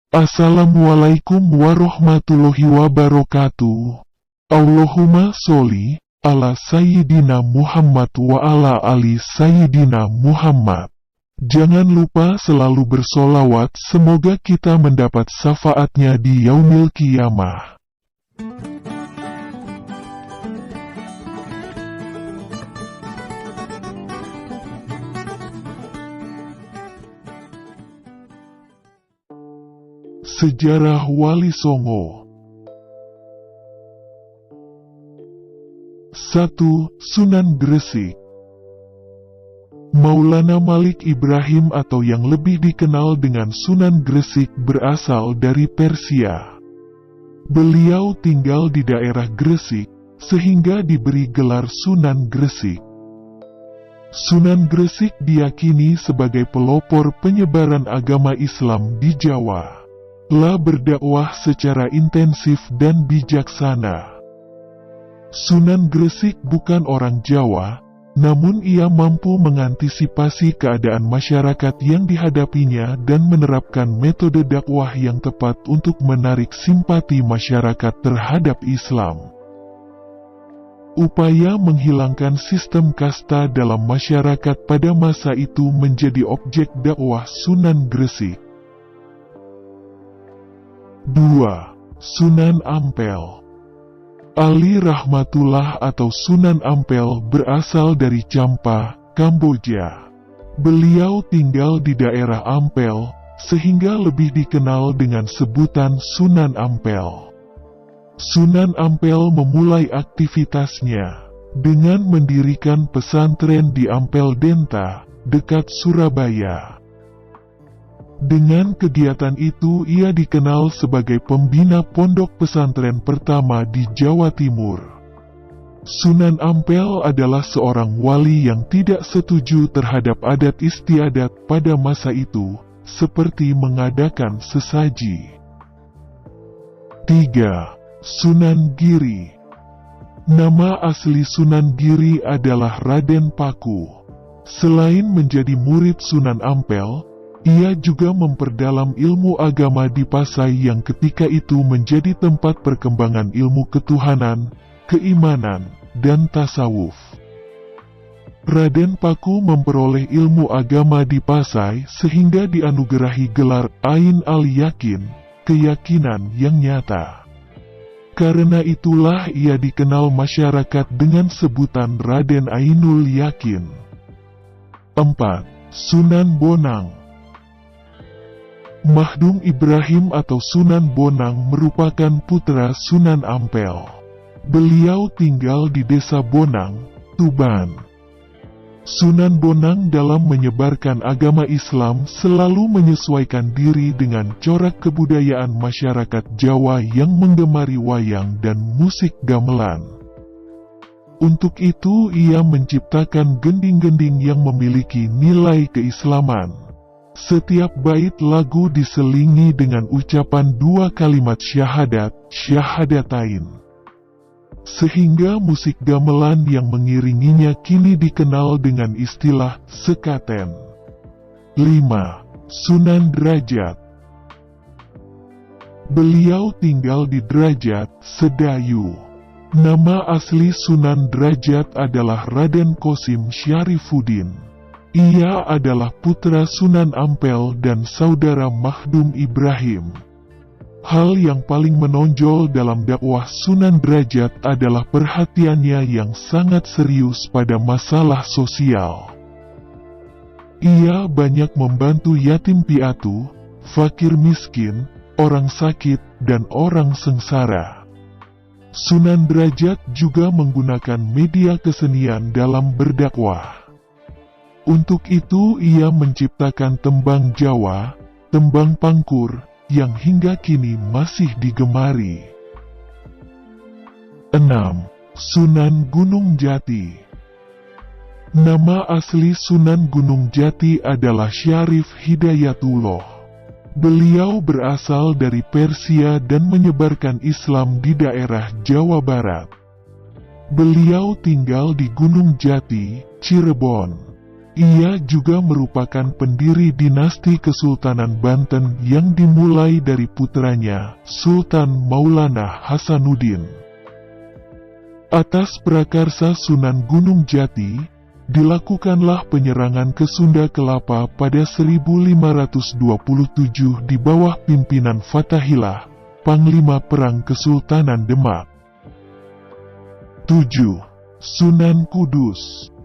Assalamualaikum warahmatullahi wabarakatuh. Allahumma sholli ala Sayyidina Muhammad wa ala ali Sayyidina Muhammad. Jangan lupa selalu bersolawat, semoga kita mendapat syafaatnya di yaumil qiyamah. Sejarah Wali Songo. 1. Sunan Gresik. Maulana Malik Ibrahim atau yang lebih dikenal dengan Sunan Gresik berasal dari Persia. Beliau tinggal di daerah Gresik, sehingga diberi gelar Sunan Gresik. Sunan Gresik diyakini sebagai pelopor penyebaran agama Islam di Jawa. Telah berdakwah secara intensif dan bijaksana. Sunan Gresik bukan orang Jawa, namun ia mampu mengantisipasi keadaan masyarakat yang dihadapinya dan menerapkan metode dakwah yang tepat untuk menarik simpati masyarakat terhadap Islam. Upaya menghilangkan sistem kasta dalam masyarakat pada masa itu menjadi objek dakwah Sunan Gresik. 2. Sunan Ampel. Ali Rahmatullah atau Sunan Ampel berasal dari Champa, Kamboja. Beliau tinggal di daerah Ampel, sehingga lebih dikenal dengan sebutan Sunan Ampel. Sunan Ampel memulai aktivitasnya dengan mendirikan pesantren di Ampel Denta, dekat Surabaya. Dengan kegiatan itu ia dikenal sebagai pembina pondok pesantren pertama di Jawa Timur. Sunan Ampel adalah seorang wali yang tidak setuju terhadap adat istiadat pada masa itu, seperti mengadakan sesaji. 3. Sunan Giri. Nama asli Sunan Giri adalah Raden Paku. Selain menjadi murid Sunan Ampel, ia juga memperdalam ilmu agama di Pasai yang ketika itu menjadi tempat perkembangan ilmu ketuhanan, keimanan, dan tasawuf. Raden Paku memperoleh ilmu agama di Pasai sehingga dianugerahi gelar Ain al-Yakin, keyakinan yang nyata. Karena itulah ia dikenal masyarakat dengan sebutan Raden Ainul Yakin. 4. Sunan Bonang. Mahdum Ibrahim atau Sunan Bonang merupakan putra Sunan Ampel. Beliau tinggal di desa Bonang, Tuban. Sunan Bonang dalam menyebarkan agama Islam selalu menyesuaikan diri dengan corak kebudayaan masyarakat Jawa yang menggemari wayang dan musik gamelan. Untuk itu ia menciptakan gending-gending yang memiliki nilai keislaman. Setiap bait lagu diselingi dengan ucapan 2 kalimat syahadat, syahadatain. Sehingga musik gamelan yang mengiringinya kini dikenal dengan istilah sekaten. 5. Sunan Derajat. Beliau tinggal di Derajat, Sedayu. Nama asli Sunan Derajat adalah Raden Qasim Syarifuddin. Ia adalah putra Sunan Ampel dan saudara Mahdum Ibrahim. Hal yang paling menonjol dalam dakwah Sunan Derajat adalah perhatiannya yang sangat serius pada masalah sosial. Ia banyak membantu yatim piatu, fakir miskin, orang sakit, dan orang sengsara. Sunan Derajat juga menggunakan media kesenian dalam berdakwah. Untuk itu ia menciptakan tembang Jawa, tembang Pangkur, yang hingga kini masih digemari. 6. Sunan Gunung Jati. Nama asli Sunan Gunung Jati adalah Syarif Hidayatullah. Beliau berasal dari Persia dan menyebarkan Islam di daerah Jawa Barat. Beliau tinggal di Gunung Jati, Cirebon. Ia juga merupakan pendiri dinasti Kesultanan Banten yang dimulai dari putranya, Sultan Maulana Hasanuddin. Atas prakarsa Sunan Gunung Jati, dilakukanlah penyerangan ke Sunda Kelapa pada 1527 di bawah pimpinan Fathahillah, Panglima Perang Kesultanan Demak. 7. Sunan Kudus.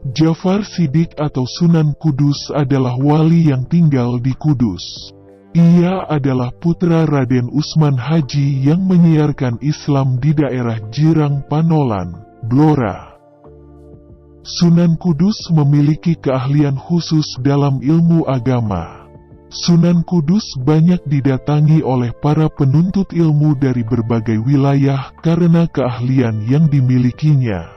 Jafar Siddiq atau Sunan Kudus adalah wali yang tinggal di Kudus. Ia adalah putra Raden Usman Haji yang menyiarkan Islam di daerah Jirang Panolan, Blora. Sunan Kudus memiliki keahlian khusus dalam ilmu agama. Sunan Kudus banyak didatangi oleh para penuntut ilmu dari berbagai wilayah karena keahlian yang dimilikinya.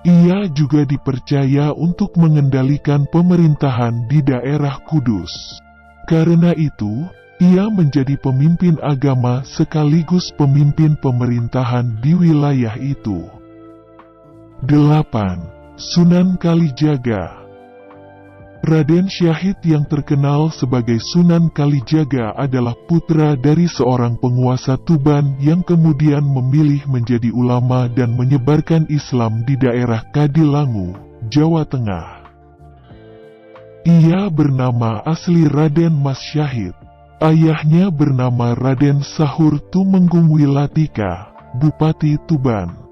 Ia juga dipercaya untuk mengendalikan pemerintahan di daerah Kudus. Karena itu, ia menjadi pemimpin agama sekaligus pemimpin pemerintahan di wilayah itu. 8. Sunan Kalijaga. Raden Syahid yang terkenal sebagai Sunan Kalijaga adalah putra dari seorang penguasa Tuban yang kemudian memilih menjadi ulama dan menyebarkan Islam di daerah Kadilangu, Jawa Tengah. Ia bernama asli Raden Mas Syahid. Ayahnya bernama Raden Sahur Tumenggung Wilatika, Bupati Tuban.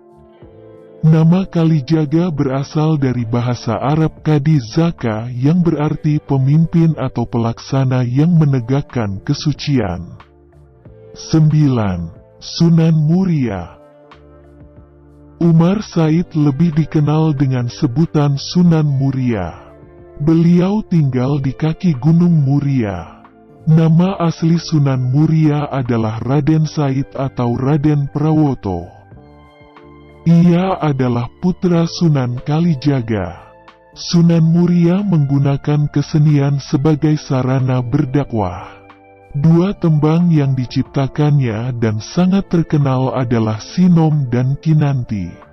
Nama Kalijaga berasal dari bahasa Arab Kadi Zaka yang berarti pemimpin atau pelaksana yang menegakkan kesucian. 9. Sunan Muria. Umar Said lebih dikenal dengan sebutan Sunan Muria. Beliau tinggal di kaki Gunung Muria. Nama asli Sunan Muria adalah Raden Said atau Raden Prawoto. Ia adalah putra Sunan Kalijaga. Sunan Muria menggunakan kesenian sebagai sarana berdakwah. Dua tembang yang diciptakannya dan sangat terkenal adalah Sinom dan Kinanti.